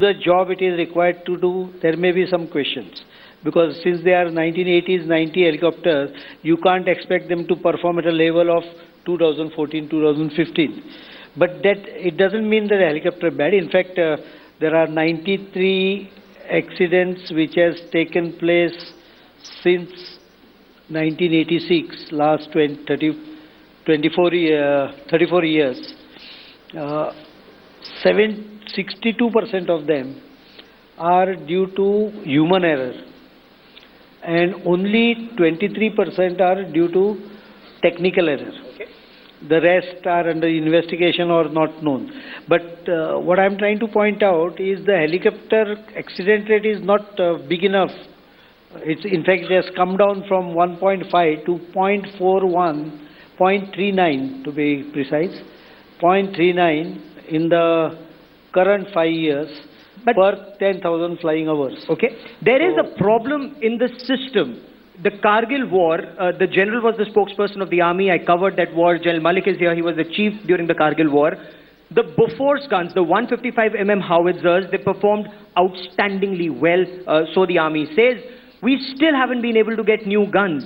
the job it is required to do, there may be some questions. Because since they are 1980s, 90 helicopters, you can't expect them to perform at a level of 2014, 2015. But that it doesn't mean that the helicopter is bad. In fact, there are 93 accidents which has taken place since 1986, last 34 years. 62% of them are due to human error, and only 23% are due to technical error. Okay. The rest are under investigation or not known. But what I'm trying to point out is the helicopter accident rate is not big enough. It's in fact it has come down from 1.5 to 0.41, 0.39 to be precise, 0.39 in the current 5 years per 10,000 flying hours. Okay. There is a problem in the system. The Kargil war, the general was the spokesperson of the army. I covered that war. General Malik is here. He was the chief during the Kargil war. The Bofors guns, the 155 howitzers, they performed outstandingly well, so the army says. We still haven't been able to get new guns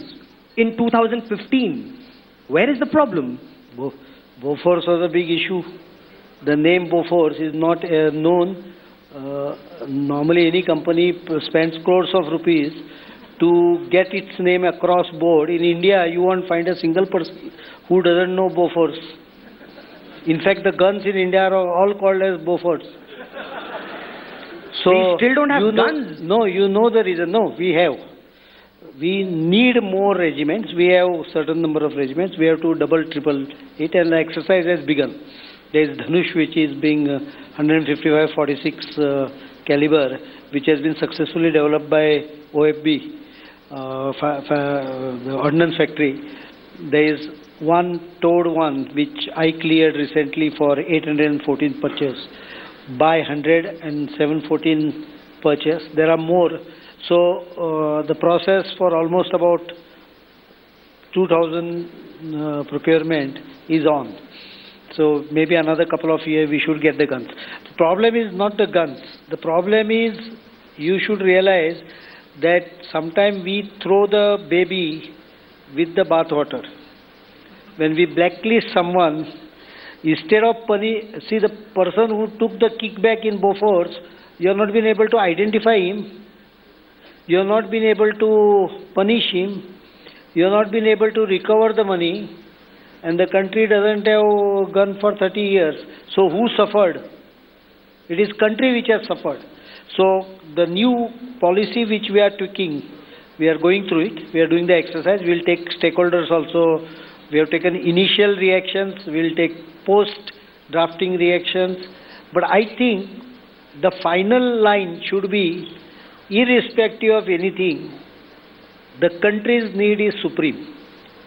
in 2015. Where is the problem? Bofors was a big issue. The name Bofors is not known. Normally any company spends crores of rupees to get its name across board. In India, you won't find a single person who doesn't know Bofors. In fact, the guns in India are all called as Bofors. So we still don't have guns. No, you know the reason. No, we have. We need more regiments. We have a certain number of regiments. We have to double, triple it, and the exercise has begun. There is Dhanush, which is being 155-46 caliber, which has been successfully developed by OFB, the Ordnance Factory. There is one Toad 1, which I cleared recently for 814 purchase by 10714 purchase. There are more. So the process for almost about 2,000 procurement is on. So maybe another couple of years we should get the guns. The problem is not the guns. The problem is you should realize that sometimes we throw the baby with the bathwater. When we blacklist someone, instead of see the person who took the kickback in Bofors, you have not been able to identify him. You have not been able to punish him. You have not been able to recover the money. And the country doesn't have a gun for 30 years. So who suffered? It is country which has suffered. So the new policy which we are tweaking, we are going through it. We are doing the exercise. We will take stakeholders also. We have taken initial reactions. We will take post-drafting reactions. But I think the final line should be, irrespective of anything, the country's need is supreme.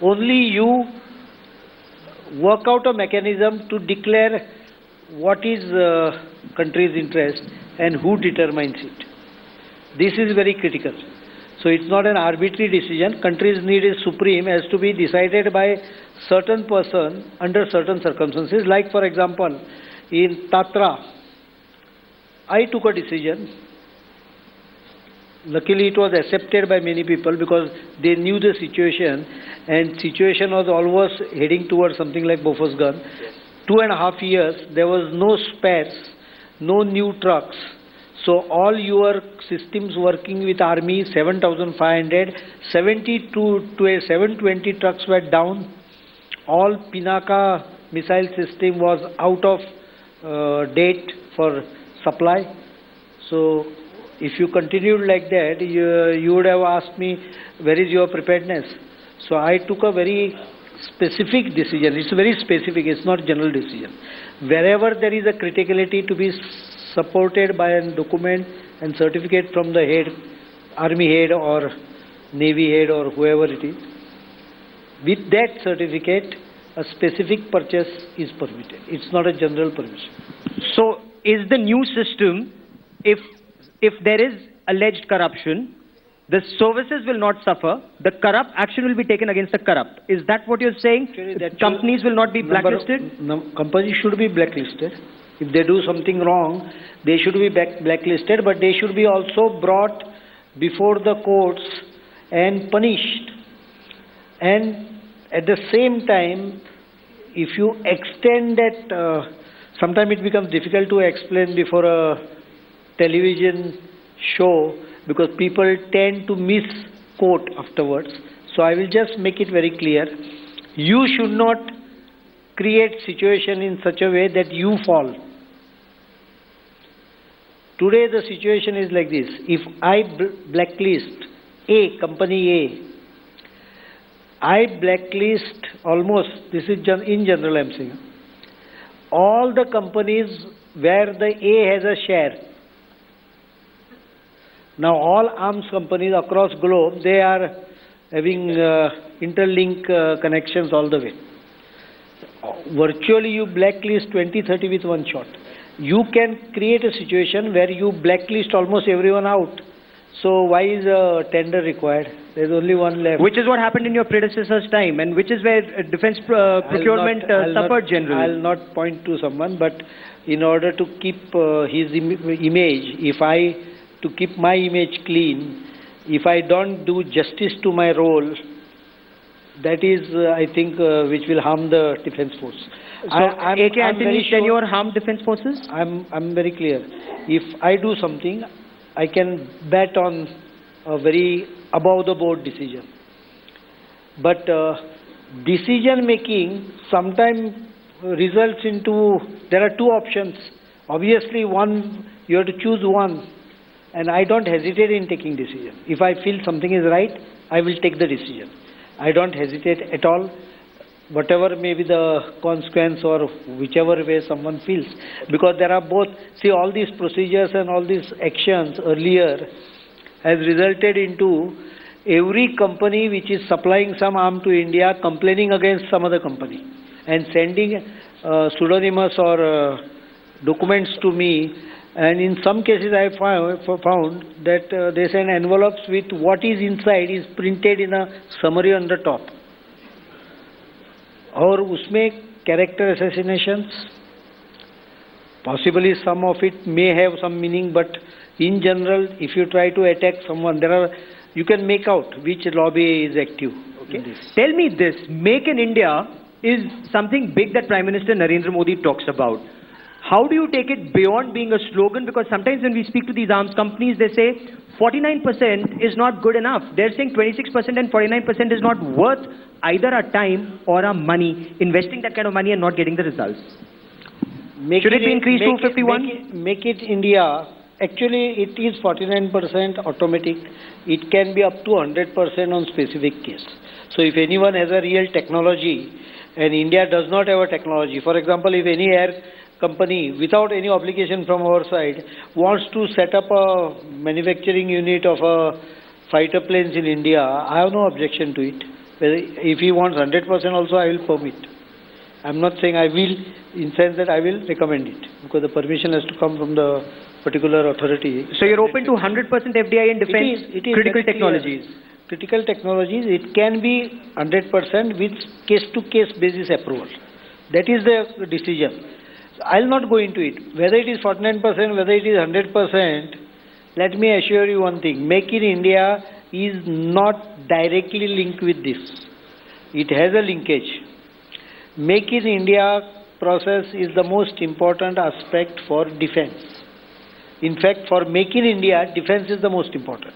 Only you work out a mechanism to declare what is country's interest and who determines it. This is very critical. So it's not an arbitrary decision. Country's need is supreme, has to be decided by certain person under certain circumstances. Like for example, in Tatra, I took a decision. Luckily it was accepted by many people because they knew the situation, and situation was always heading towards something like Bofors gun. Yes. 2.5 years, there was no spares, no new trucks. So all your systems working with army, 7,500, 720 trucks were down. All Pinaka missile system was out of date for supply. So if you continued like that, you would have asked me, where is your preparedness? So I took a very specific decision. It's very specific, it's not general decision. Wherever there is a criticality to be supported by a document and certificate from the head, army head or navy head or whoever it is, with that certificate, a specific purchase is permitted. It's not a general permission. So is the new system, if there is alleged corruption, the services will not suffer, the corrupt action will be taken against the corrupt. Is that what you're saying? Actually, companies will not be blacklisted? Companies should be blacklisted. If they do something wrong, they should be blacklisted, but they should be also brought before the courts and punished. And at the same time, if you extend that, sometimes it becomes difficult to explain before a television show because people tend to misquote afterwards. So I will just make it very clear. You should not create situation in such a way that you fall. Today the situation is like this. If I blacklist A, company A, I blacklist almost, this is in general I am saying, all the companies where the A has a share. Now all arms companies across globe, they are having interlink connections all the way. Virtually you blacklist 20-30 with one shot. You can create a situation where you blacklist almost everyone out. So why is a tender required? There's only one left. Which is what happened in your predecessor's time, and which is where defense procurement suffered generally. I'll not point to someone, but in order to keep his image, to keep my image clean, if I don't do justice to my role, that is, I think, which will harm the defense force. So, A.K. Antony's tenure harmed defense forces? I'm very clear. If I do something, I can bet on a very above-the-board decision. But decision making sometimes results into, there are two options. Obviously, one, you have to choose one. And I don't hesitate in taking decision. If I feel something is right, I will take the decision. I don't hesitate at all, whatever may be the consequence or whichever way someone feels. Because there are both, see, all these procedures and all these actions earlier has resulted into every company which is supplying some arm to India complaining against some other company and sending pseudonymous or documents to me. And in some cases I found that they send envelopes with what is inside is printed in a summary on the top. और उसमें character assassinations, possibly some of it may have some meaning, but in general, if you try to attack someone, you can make out which lobby is active. Okay? Tell me this, Make in India is something big that Prime Minister Narendra Modi talks about. How do you take it beyond being a slogan? Because sometimes when we speak to these arms companies, they say 49% is not good enough. They're saying 26% and 49% is not worth either our time or our money, investing that kind of money and not getting the results. Should it be increased to 51? Make it India. Actually, it is 49% automatic. It can be up to 100% on specific case. So if anyone has a real technology and India does not have a technology, for example, if any air company without any obligation from our side wants to set up a manufacturing unit of fighter planes in India, I have no objection to it. If he wants 100% also, I will permit. I'm not saying I will, in sense that I will recommend it, because the permission has to come from the particular authority. So you're open to 100% FDI in defense, it is critical technologies? Critical technologies, it can be 100% with case-to-case basis approval. That is the decision. I'll not go into it. Whether it is 49%, whether it is 100%, let me assure you one thing. Make in India is not directly linked with this. It has a linkage. Make in India process is the most important aspect for defense. In fact, for Make in India, defense is the most important.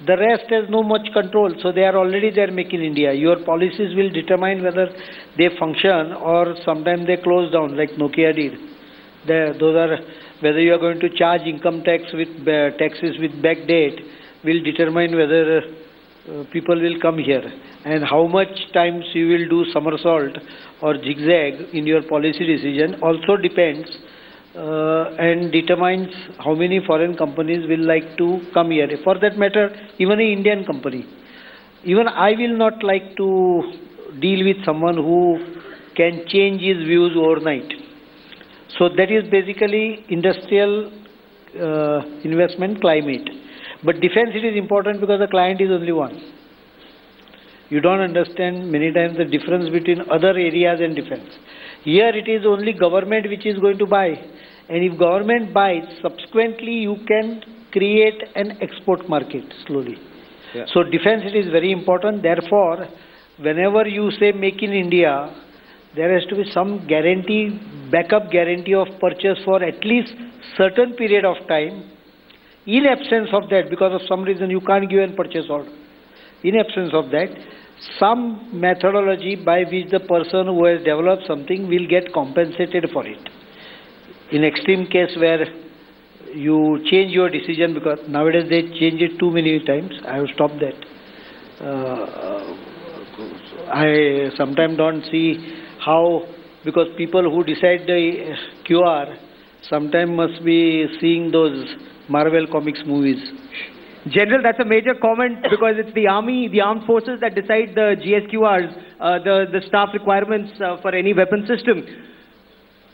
The rest has no much control, so they are already there, Make in India. Your policies will determine whether they function or sometimes they close down, like Nokia did. Those are, whether you are going to charge income tax with taxes with back date will determine whether people will come here. And how much times you will do somersault or zigzag in your policy decision also depends and determines how many foreign companies will like to come here. For that matter, even an Indian company. Even I will not like to deal with someone who can change his views overnight. So that is basically industrial investment climate. But defense, it is important because the client is only one. You don't understand many times the difference between other areas and defense. Here it is only government which is going to buy. And if government buys, subsequently you can create an export market slowly. Yeah. So defense it is very important. Therefore, whenever you say make in India, there has to be some guarantee, backup guarantee of purchase for at least certain period of time. In absence of that, because of some reason you can't give a purchase order. In absence of that, some methodology by which the person who has developed something will get compensated for it. In extreme case where you change your decision, because nowadays they change it too many times, I have stopped that. I sometimes don't see how, because people who decide the QR sometimes must be seeing those Marvel Comics movies. General, that's a major comment because it's the army, the armed forces that decide the GSQRs, the staff requirements for any weapon system.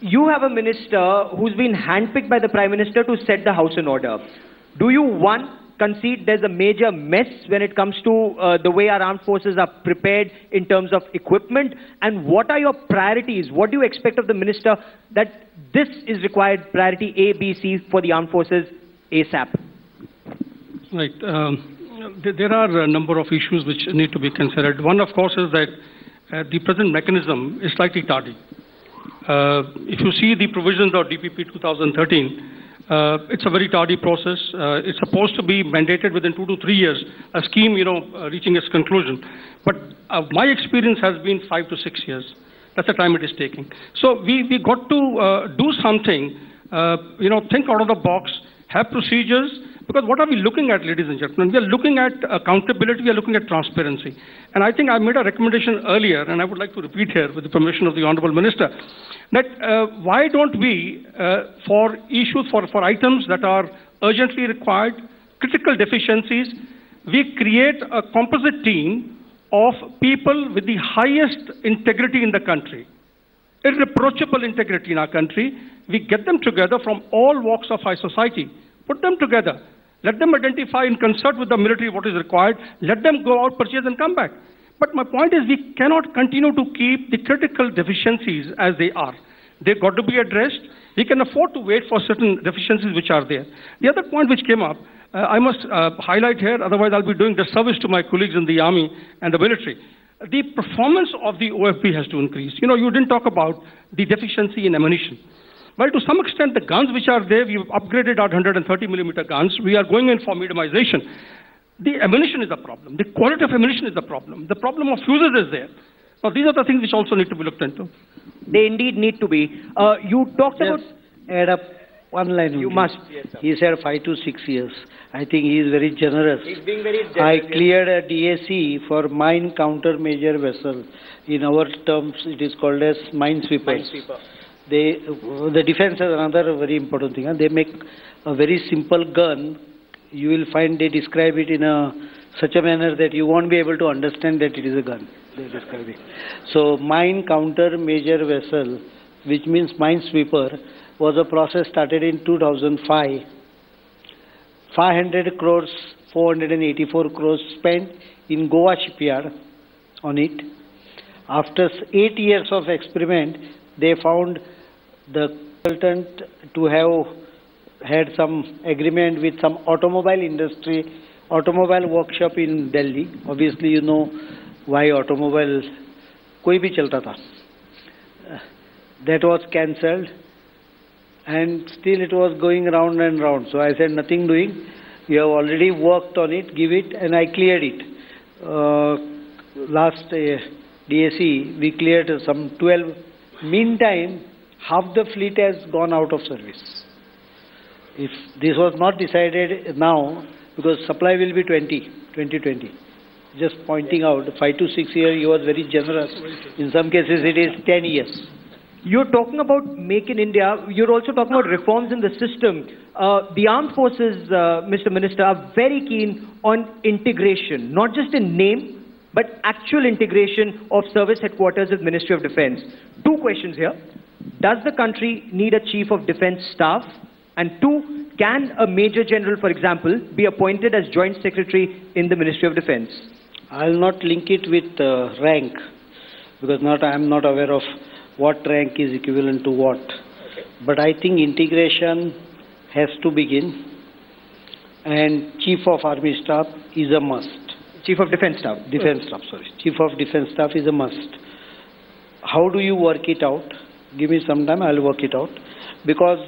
You have a minister who's been handpicked by the Prime Minister to set the house in order. Do you, one, concede there's a major mess when it comes to the way our armed forces are prepared in terms of equipment? And what are your priorities? What do you expect of the minister that this is required, priority A, B, C for the armed forces ASAP? Right. There are a number of issues which need to be considered. One, of course, is that the present mechanism is slightly tardy. If you see the provisions of DPP 2013, it's a very tardy process. It's supposed to be mandated within 2 to 3 years, a scheme, reaching its conclusion. But my experience has been 5 to 6 years. That's the time it is taking. So we got to do something, think out of the box, have procedures. Because what are we looking at, ladies and gentlemen? We are looking at accountability, we are looking at transparency. And I think I made a recommendation earlier, and I would like to repeat here with the permission of the Honorable Minister, that why don't we, for issues, for items that are urgently required, critical deficiencies, we create a composite team of people with the highest integrity in the country, irreproachable integrity in our country. We get them together from all walks of our society, put them together. Let them identify in concert with the military what is required. Let them go out, purchase and come back. But my point is we cannot continue to keep the critical deficiencies as they are. They've got to be addressed. We can afford to wait for certain deficiencies which are there. The other point which came up, I must highlight here, otherwise I'll be doing disservice to my colleagues in the army and the military. The performance of the OFP has to increase. You didn't talk about the deficiency in ammunition. Well, to some extent, the guns which are there, we've upgraded our 130 millimeter guns. We are going in for mediumization. The ammunition is a problem. The quality of ammunition is a problem. The problem of fuses is there. Now, these are the things which also need to be looked into. They indeed need to be. You talked about... Add up one line. You must. Yes, he said 5 to 6 years. I think he is very generous. He's being very generous. I cleared a DAC for mine countermeasure vessel. In our terms, it is called as minesweepers. Minesweeper. The defense is another very important thing. They make a very simple gun. You will find they describe it in such a manner that you won't be able to understand that it is a gun. They describe it. So mine countermeasure vessel, which means minesweeper, was a process started in 2005. 500 crores, 484 crores spent in Goa shipyard on it. After 8 years of experiment, they found the consultant to have had some agreement with some automobile industry, automobile workshop in Delhi. Obviously, you know why automobile koi bhi chalta tha. That was cancelled, and still it was going round and round. So I said, nothing doing. You have already worked on it, give it, and I cleared it. Last DAC, we cleared some 12. Meantime, half the fleet has gone out of service. If this was not decided now, because supply will be 2020. Just pointing out, 5 to 6 years, he was very generous. In some cases, it is 10 years. You're talking about Make in India. You're also talking about reforms in the system. The armed forces, Mr. Minister, are very keen on integration, not just in name, but actual integration of service headquarters with Ministry of Defense. 2 questions here. Does the country need a Chief of Defense Staff? And 2, can a Major General, for example, be appointed as Joint Secretary in the Ministry of Defense? I'll not link it with rank, because I am not aware of what rank is equivalent to what. But I think integration has to begin, and Chief of Army Staff is a must. Chief of Defence Staff. Chief of Defence Staff is a must. How do you work it out? Give me some time, I'll work it out. Because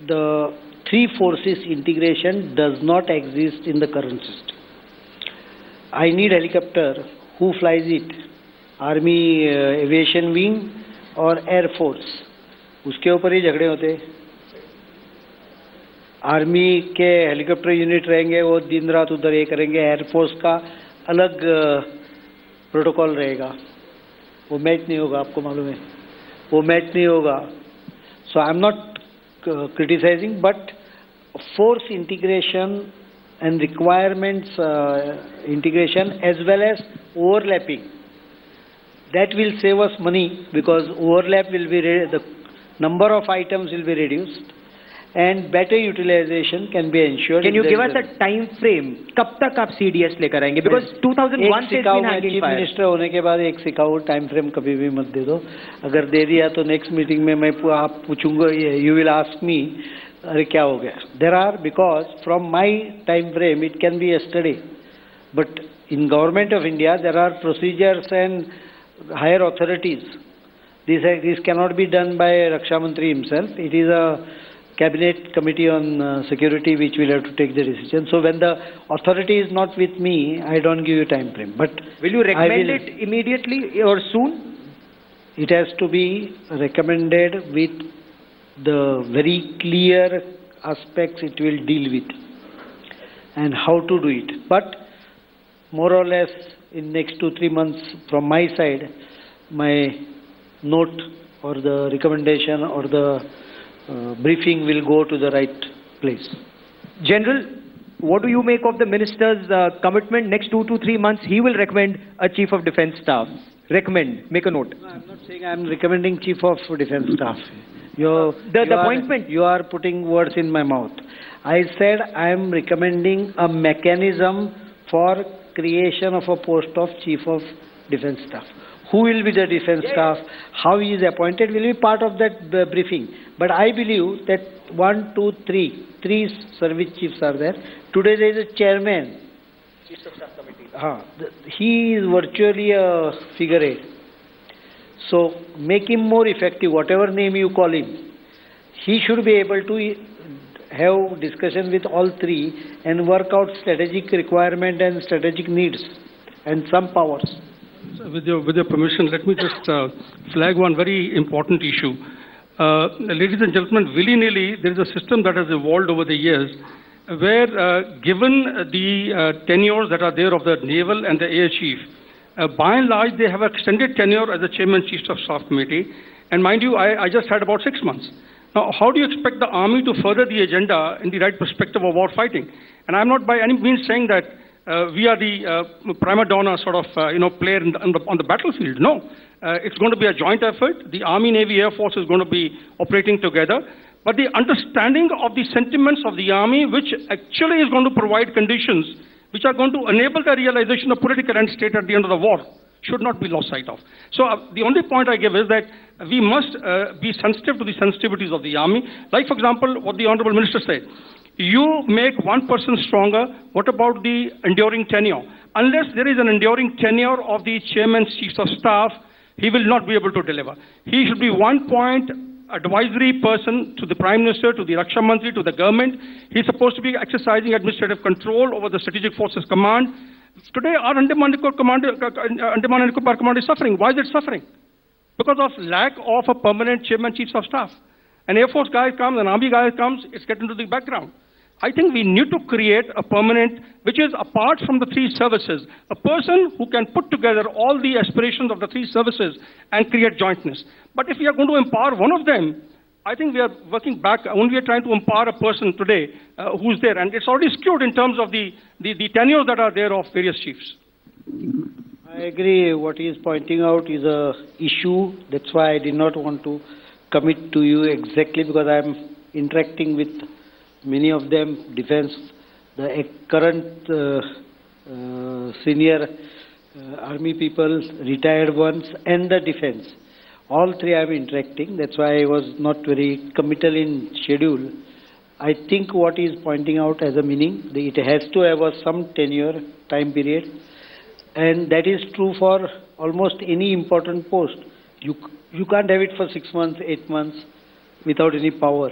the three forces integration does not exist in the current system. I need helicopter. Who flies it? Army Aviation Wing or Air Force? उसके ऊपर ही झगड़े होते हैं. Army के helicopter unit रहेंगे, वो दिन रात उधर ये करेंगे. एयरफोर्स का अलग प्रोटोकॉल रहेगा. वो मैच नहीं होगा, आपको मालूम है, वो मैच नहीं होगा. So I am not criticising, but force integration and requirements integration as well as overlapping, that will save us money, because overlap will be the number of items will be reduced and better utilization can be ensured. Can you give us a time frame? कब तक आप CDS लेकर आएंगे? Because 2001 से been hanging chief fire. Minister होने के बाद एक सिखाओ टाइम फ्रेम कभी भी मत दे दो. अगर दे दिया तो नेक्स्ट मीटिंग में मैं आप पूछूंगा, यू विल आस्क मी, अरे क्या हो गया. There are, because from my time frame it can be yesterday, but in government of India there are procedures and higher authorities. This cannot be done by Raksha Mantri himself. It is a cabinet committee on security which will have to take the decision. So when the authority is not with me, I don't give you time frame. But will you recommend it immediately or soon? It has to be recommended with the very clear aspects it will deal with and how to do it. But more or less in next 2-3 months from my side, my note or the recommendation or the briefing will go to the right place. General, what do you make of the minister's commitment? Next 2 to 3 months, he will recommend a Chief of Defence Staff. Recommend. Make a note. No, I'm not saying I'm recommending Chief of Defence Staff. The appointment. You are putting words in my mouth. I said I am recommending a mechanism for creation of a post of Chief of Defence Staff. Who will be the defence staff, how he is appointed will be part of that briefing. But I believe that 1, 2, 3 service chiefs are there. Today there is a chairman. Chief of Staff Committee. He is virtually a figurehead. So make him more effective, whatever name you call him. He should be able to have discussion with all three and work out strategic requirement and strategic needs and some powers. With your permission, let me just flag one very important issue. Ladies and gentlemen, willy-nilly, there is a system that has evolved over the years where, given the tenures that are there of the naval and the air chief, by and large, they have extended tenure as the chairman chief of staff committee. And mind you, I just had about 6 months. Now, how do you expect the army to further the agenda in the right perspective of war fighting? And I'm not by any means saying that we are the prima donna sort of player on the battlefield. No, it's going to be a joint effort. The Army, Navy, Air Force is going to be operating together. But the understanding of the sentiments of the Army, which actually is going to provide conditions which are going to enable the realization of political end state at the end of the war, should not be lost sight of. So the only point I give is that we must be sensitive to the sensitivities of the Army. Like, for example, what the Honorable Minister said. You make one person stronger, what about the enduring tenure? Unless there is an enduring tenure of the chairman's chief of staff, he will not be able to deliver. He should be one-point advisory person to the Prime Minister, to the Raksha Mantri, to the government. He's supposed to be exercising administrative control over the Strategic Forces Command. Today, our Andaman and Nicobar Command is suffering. Why is it suffering? Because of lack of a permanent chairman chief of staff. An Air Force guy comes, an Army guy comes, it's getting to the background. I think we need to create a permanent, which is apart from the three services, a person who can put together all the aspirations of the three services and create jointness. But if we are going to empower one of them, I think we are working back. Only we are trying to empower a person today who's there. And it's already skewed in terms of the tenures that are there of various chiefs. I agree. What he is pointing out is a issue. That's why I did not want to commit to you exactly, because I am interacting with many of them, defense, the current senior army people, retired ones, and the defense. All three I am interacting. That's why I was not very committal in schedule. I think what he is pointing out as a meaning, it has to have some tenure, time period, and that is true for almost any important post. You can't have it for 6 months, 8 months without any power.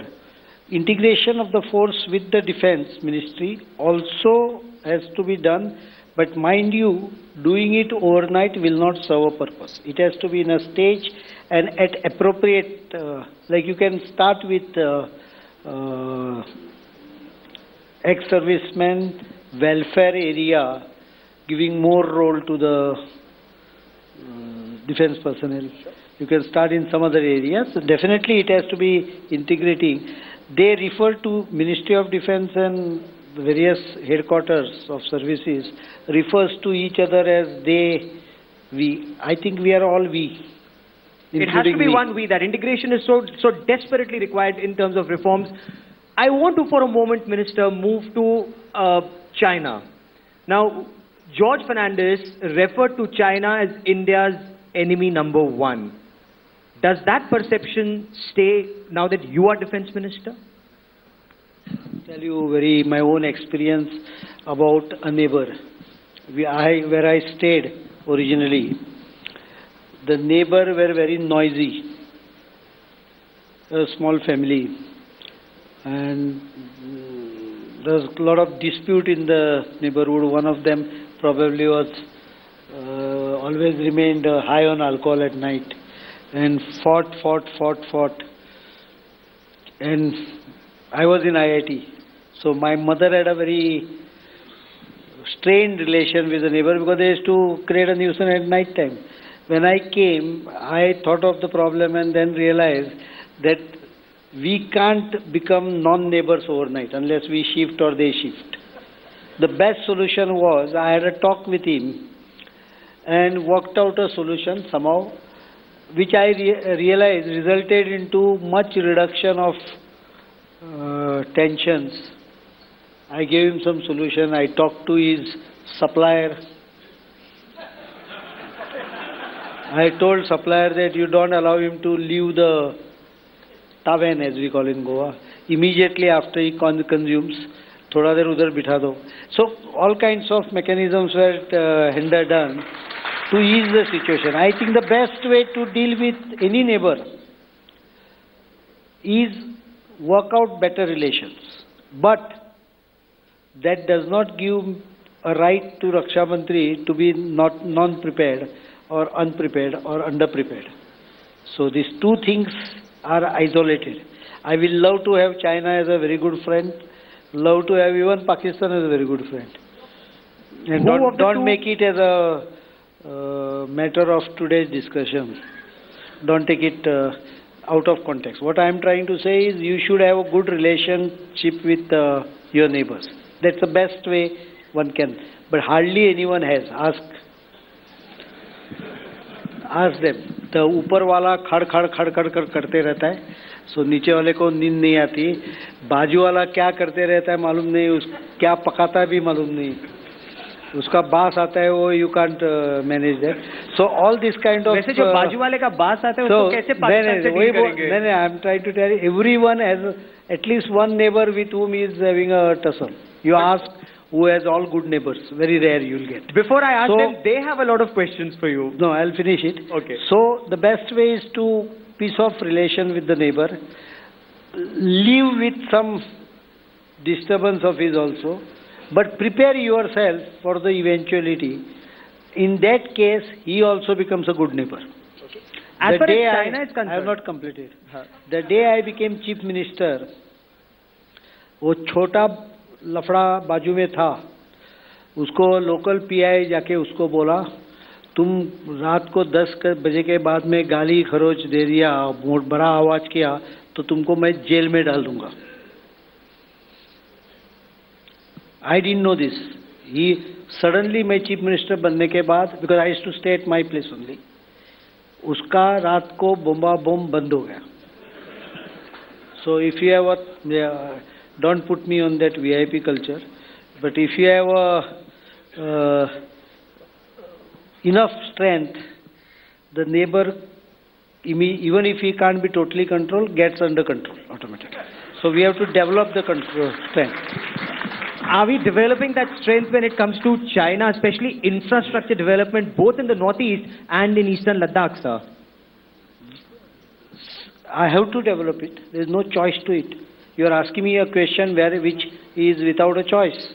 Integration of the force with the defense ministry also has to be done, but mind you, doing it overnight will not serve a purpose. It has to be in a stage and at appropriate, like you can start with ex-servicemen welfare area, giving more role to the defense personnel. You can start in some other areas. So definitely it has to be integrating. They refer to Ministry of Defense and various headquarters of services refers to each other as they, we. I think we are all we. It has to be one we. That integration is so desperately required in terms of reforms. I want to, for a moment, Minister, move to China. Now, George Fernandes referred to China as India's enemy number one. Does that perception stay now that you are Defense Minister? I'll tell you my own experience about a neighbor. Where I stayed originally, the neighbor were very noisy, a small family, and there was a lot of dispute in the neighborhood. One of them probably was always remained high on alcohol at night and fought. And I was in IIT, so my mother had a very strained relation with the neighbor because they used to create a nuisance at night time. When I came, I thought of the problem and then realized that we can't become non-neighbors overnight unless we shift or they shift. The best solution was I had a talk with him and worked out a solution somehow, which I realized resulted into much reduction of tensions. I gave him some solution. I talked to his supplier. I told supplier that you don't allow him to leave the taven, as we call in Goa, immediately after he consumes. Thoda der udhar bitha do. So all kinds of mechanisms were done to ease the situation. I think the best way to deal with any neighbor is work out better relations. But that does not give a right to Raksha Mantri to be not non-prepared or unprepared or underprepared. So these two things are isolated. I will love to have China as a very good friend, love to have even Pakistan as a very good friend. And don't make it as a matter of today's discussion. Don't take it out of context. What I am trying to say is you should have a good relationship with your neighbors. That's the best way one can. But hardly anyone has. Ask them. The ऊपर वाला खड़ करते रहता है, सो नीचे वाले को नींद नहीं आती. बाजू वाला क्या करते रहता है मालूम नहीं, क्या पकाता है भी मालूम नहीं. उसका बास आता है वो you can't manage that. So all this kind of. वैसे जो बाजू वाले का बास आता है उसको कैसे पाकिस्तान से डील करेंगे? नहीं, I am trying to tell you, everyone has at least one neighbor with whom he is having a tussle. You ask who has all good neighbors. Very rare you will get. Before I ask them, they have a lot of questions for you. No, I'll finish it. Okay. So the best way is to piece off relation with the neighbor, live with some disturbance of his also, but prepare yourself for the eventuality. In that case, he also becomes a good neighbor. Okay. As far as China is concerned, I have not completed. The day I became chief minister, वो छोटा लफड़ा बाजू में था, उसको local pi जाके उसको बोला तुम रात को 10 बजे के बाद में गाली खरोच दे दिया, बड़ा आवाज किया तो तुमको मैं जेल में डाल दूंगा. I didn't know this. He suddenly मैं चीफ मिनिस्टर बनने के बाद, because I used to stay at my place only, उसका रात को बम बंद हो गया. So if you have a don't put me on that VIP culture, but if you have enough strength, the neighbor even if he can't be totally controlled, gets under control automatically. So we have to develop the control strength. Are we developing that strength when it comes to China, especially infrastructure development, both in the northeast and in eastern Ladakh, sir? I have to develop it. There is no choice to it. You are asking me a question which is without a choice.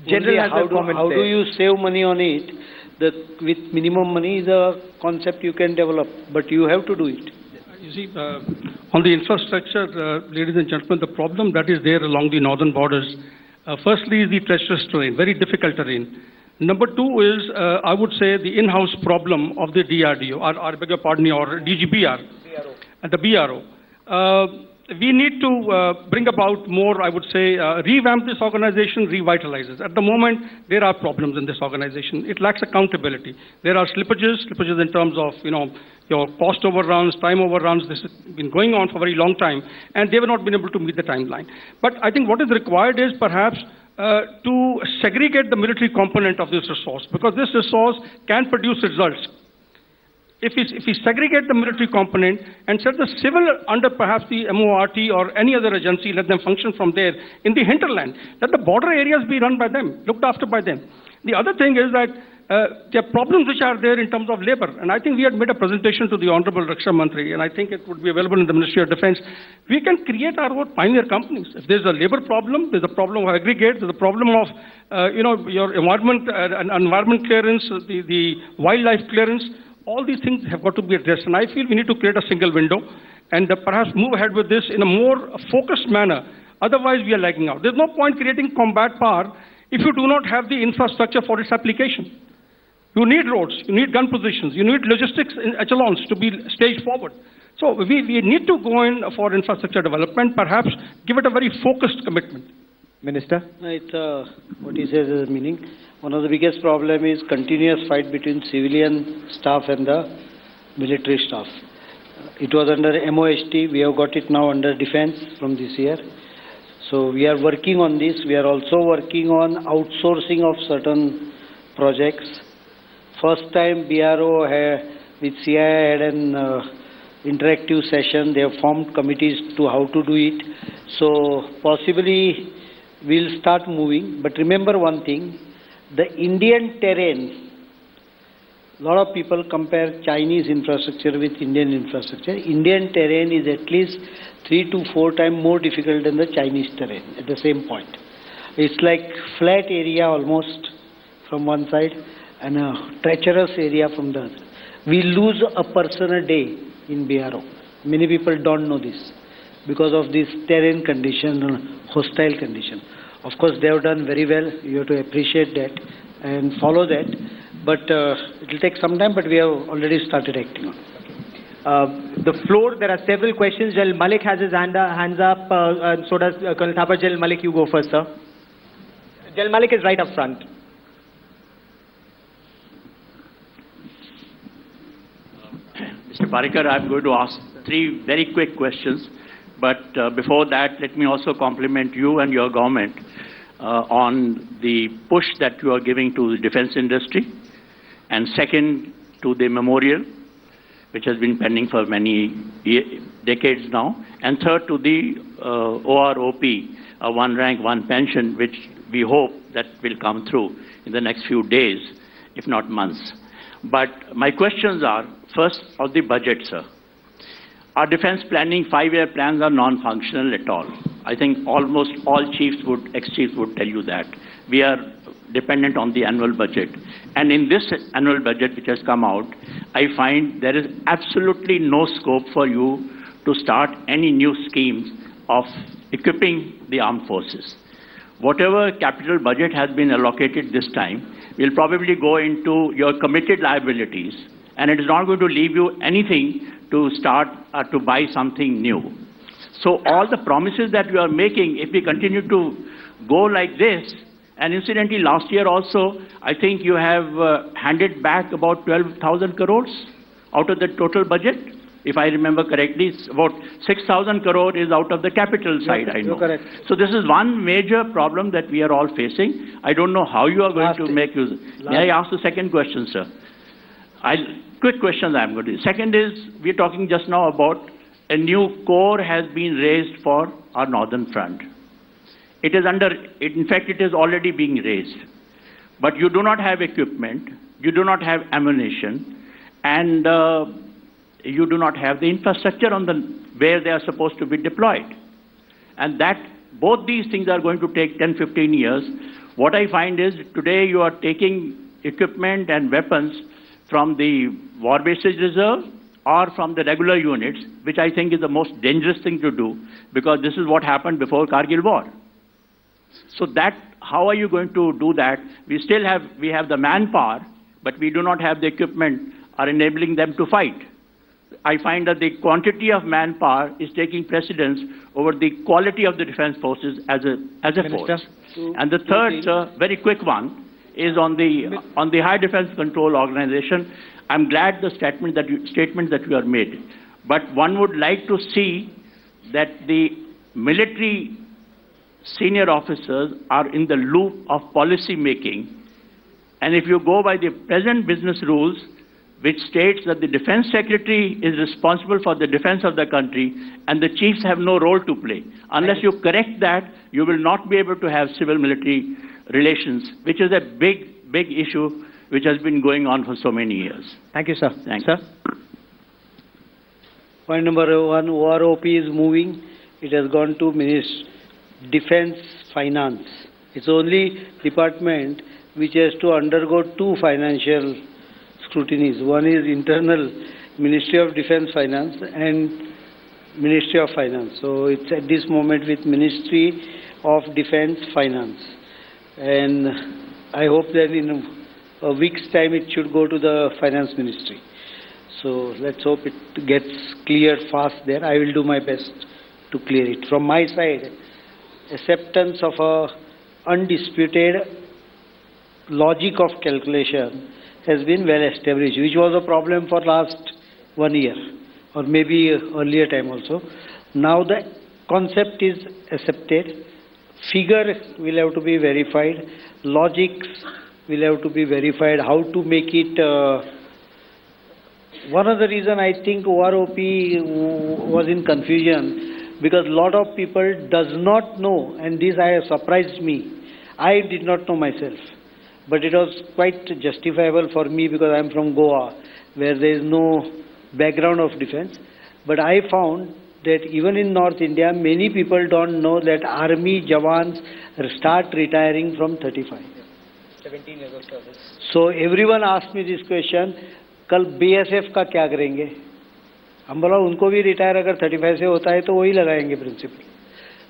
General has a comment how there. do you save money on it? With minimum money is a concept you can develop, but you have to do it. You see, on the infrastructure, ladies and gentlemen, the problem that is there along the northern borders, firstly is the treacherous terrain, very difficult terrain. Number two is, I would say, the in-house problem of the DRDO, or I beg your pardon, or DGBR, and the BRO. We need to bring about more, I would say, revamp this organization, revitalize it. At the moment, there are problems in this organization. It lacks accountability. There are slippages in terms of, your cost overruns, time overruns. This has been going on for a very long time, and they have not been able to meet the timeline. But I think what is required is perhaps to segregate the military component of this resource, because this resource can produce results. If we segregate the military component and set the civil under perhaps the MORT or any other agency, let them function from there in the hinterland, let the border areas be run by them, looked after by them. The other thing is that there are problems which are there in terms of labor, and I think we had made a presentation to the Honorable Raksha Mantri, and I think it would be available in the Ministry of Defense. We can create our own pioneer companies. If there's a labor problem, there's a problem of aggregate, there's a problem of your environment clearance, the wildlife clearance. All these things have got to be addressed, and I feel we need to create a single window and perhaps move ahead with this in a more focused manner. Otherwise, we are lagging out. There's no point creating combat power if you do not have the infrastructure for its application. You need roads, you need gun positions, you need logistics in echelons to be staged forward. So we need to go in for infrastructure development, perhaps give it a very focused commitment. Minister? It's what he says is meaning. One of the biggest problem is continuous fight between civilian staff and the military staff. It was under MOST, we have got it now under defense from this year. So we are working on this. We are also working on outsourcing of certain projects. First time BRO with CIA had an interactive session. They have formed committees to how to do it. So possibly we'll start moving. But remember one thing, the Indian terrain, a lot of people compare Chinese infrastructure with Indian infrastructure. Indian terrain is at least 3 to 4 times more difficult than the Chinese terrain at the same point. It's like flat area almost from one side and a treacherous area from the other. We lose a person a day in BRO. Many people don't know this because of this terrain condition, hostile condition. Of course, they have done very well. You have to appreciate that and follow that. But it will take some time, but we have already started acting on it. The floor, there are several questions. General Malik has his hands up, and so does Colonel Thapar. General Malik, you go first, sir. General Malik is right up front. Mr. Parrikar, I'm going to ask 3 very quick questions. But before that, let me also compliment you and your government on the push that you are giving to the defense industry. And second, to the memorial, which has been pending for many decades now. And third, to the OROP, one rank, one pension, which we hope that will come through in the next few days, if not months. But my questions are, first, of the budget, sir. Our defense planning 5-year plans are non-functional at all. I think almost all ex-chiefs would tell you that. We are dependent on the annual budget. And in this annual budget which has come out, I find there is absolutely no scope for you to start any new schemes of equipping the armed forces. Whatever capital budget has been allocated this time will probably go into your committed liabilities, and it is not going to leave you anything to start to buy something new. So all the promises that you are making, if we continue to go like this, and incidentally last year also, I think you have handed back about 12,000 crores out of the total budget. If I remember correctly, it's about 6,000 crore is out of the capital side, I know. Correct. So this is one major problem that we are all facing. I don't know how you are going to make use. May I ask the second question, sir? Quick questions I'm going to do. Second is, we're talking just now about a new core has been raised for our northern front. It is in fact, it is already being raised. But you do not have equipment, you do not have ammunition, and you do not have the infrastructure where they are supposed to be deployed. And both these things are going to take 10, 15 years. What I find is today you are taking equipment and weapons from the War Bases Reserve or from the regular units, which I think is the most dangerous thing to do, because this is what happened before Kargil War. So how are you going to do that? We have the manpower, but we do not have the equipment or enabling them to fight. I find that the quantity of manpower is taking precedence over the quality of the defense forces as a force. And the third, very quick one, is on the High Defense Control Organization. I'm glad the statement that you are made, but one would like to see that the military senior officers are in the loop of policy making. And if you go by the present business rules, which states that the defense secretary is responsible for the defense of the country and the chiefs have no role to play. Unless you correct that, you will not be able to have civil-military relations, which is a big issue which has been going on for so many years. Thank you, sir. Thanks. Sir? Point number one, OROP is moving. It has gone to Defense Finance. It's only department which has to undergo two financial scrutinies. One is internal Ministry of Defense Finance and Ministry of Finance. So it's at this moment with Ministry of Defense Finance. And I hope that in a week's time it should go to the Finance Ministry. So let's hope it gets cleared fast there. I will do my best to clear it. From my side, acceptance of a undisputed logic of calculation has been well established, which was a problem for last 1 year or maybe earlier time also. Now the concept is accepted, figure will have to be verified, logics will have to be verified, how to make it. One of the reason I think OROP was in confusion, because a lot of people does not know, and this surprised me. I did not know myself, but it was quite justifiable for me because I am from Goa, where there is no background of defense. But I found that even in North India, many people don't know that army jawans start retiring from 35. 17 years of service. So everyone asked me this question, कल BSF का क्या करेंगे? हम बोला उनको भी retire अगर 35 से होता है तो वही लगाएंगे principal.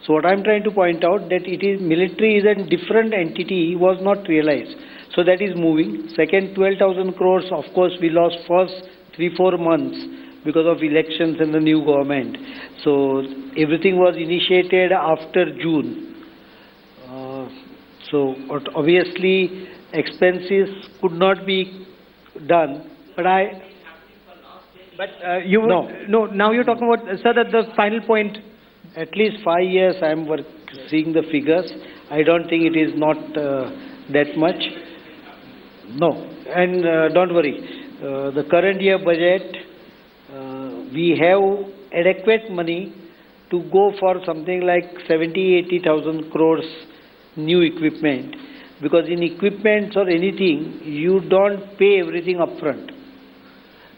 So what I am trying to point out that it is military is a different entity was not realized. So that is moving. Second, 12,000 crores, of course we lost first 3-4 months because of elections and the new government. So everything was initiated after June. So obviously expenses could not be done. But no. Now you're talking about, sir, that the final point. At least 5 years I am seeing the figures. I don't think it is not that much. No, and don't worry. The current year budget, we have adequate money to go for something like 70,000-80,000 crores new equipment. Because in equipments or anything, you don't pay everything upfront.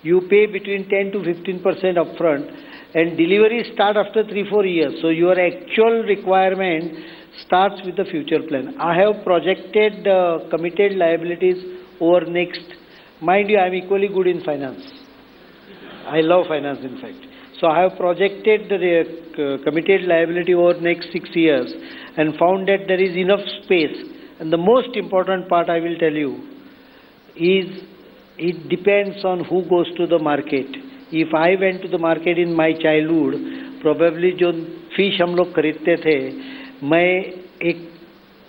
You pay between 10 to 15% upfront, and deliveries start after 3-4 years. So your actual requirement starts with the future plan. I have projected committed liabilities over next. Mind you, I am equally good in finance. I love finance, in fact. So I have projected the committed liability over next 6 years and found that there is enough space. And the most important part I will tell you is it depends on who goes to the market. If I went to the market in my childhood, probably जो fish हम लोग खरीदते थे, मैं एक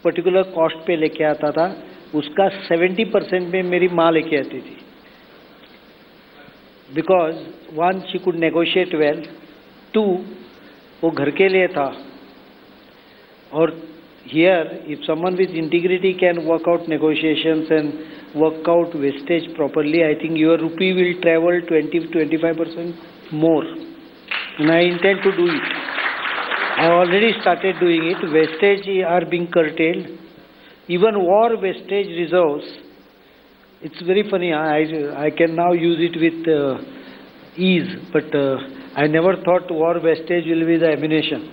particular cost पे लेके आता था, उसका 70% में मेरी माँ लेके आती थी. Because one, she could negotiate well. Two, वो घर के लिए था. और Here, if someone with integrity can work out negotiations and work out wastage properly, I think your rupee will travel 20-25% more. And I intend to do it. I already started doing it. Wastage are being curtailed. Even war wastage reserves. It's very funny. I can now use it with ease, but I never thought war wastage will be the ammunition.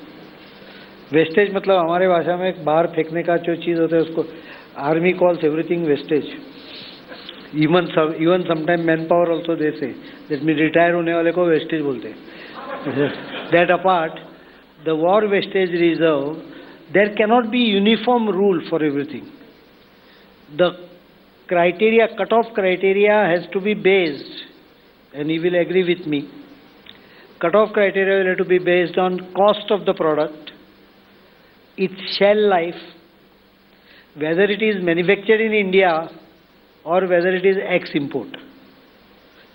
Wastage मतलब हमारे भाषा में बाहर फेंकने का जो चीज़ होता है उसको army calls everything wastage. Even sometime man power also they say that mean retire होने वाले को वेस्टेज बोलते हैं. That apart the war wastage reserve there cannot be uniform rule for everything. The criteria, cut-off criteria has to be based, and you will agree with me, cut-off criteria will have to be based on cost of the product, its shell life, whether it is manufactured in India or whether it is ex-import.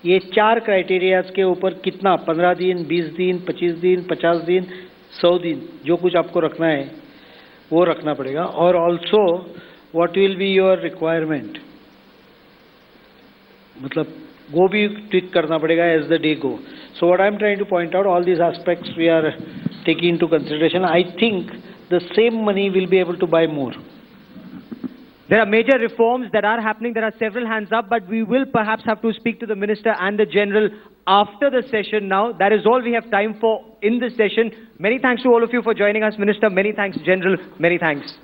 ये 4 criterias के ऊपर कितना 15 दिन, 20 दिन, 25 दिन, 50 दिन, 100 दिन, जो कुछ आपको रखना है वो रखना पड़ेगा. और also what will be your requirement, मतलब वो भी ट्विक करना पड़ेगा as the day go. So what I am trying to point out, all these aspects we are taking into consideration. I think the same money will be able to buy more. There are major reforms that are happening. There are several hands up, but we will perhaps have to speak to the Minister and the General after the session now. That is all we have time for in this session. Many thanks to all of you for joining us, Minister. Many thanks, General. Many thanks.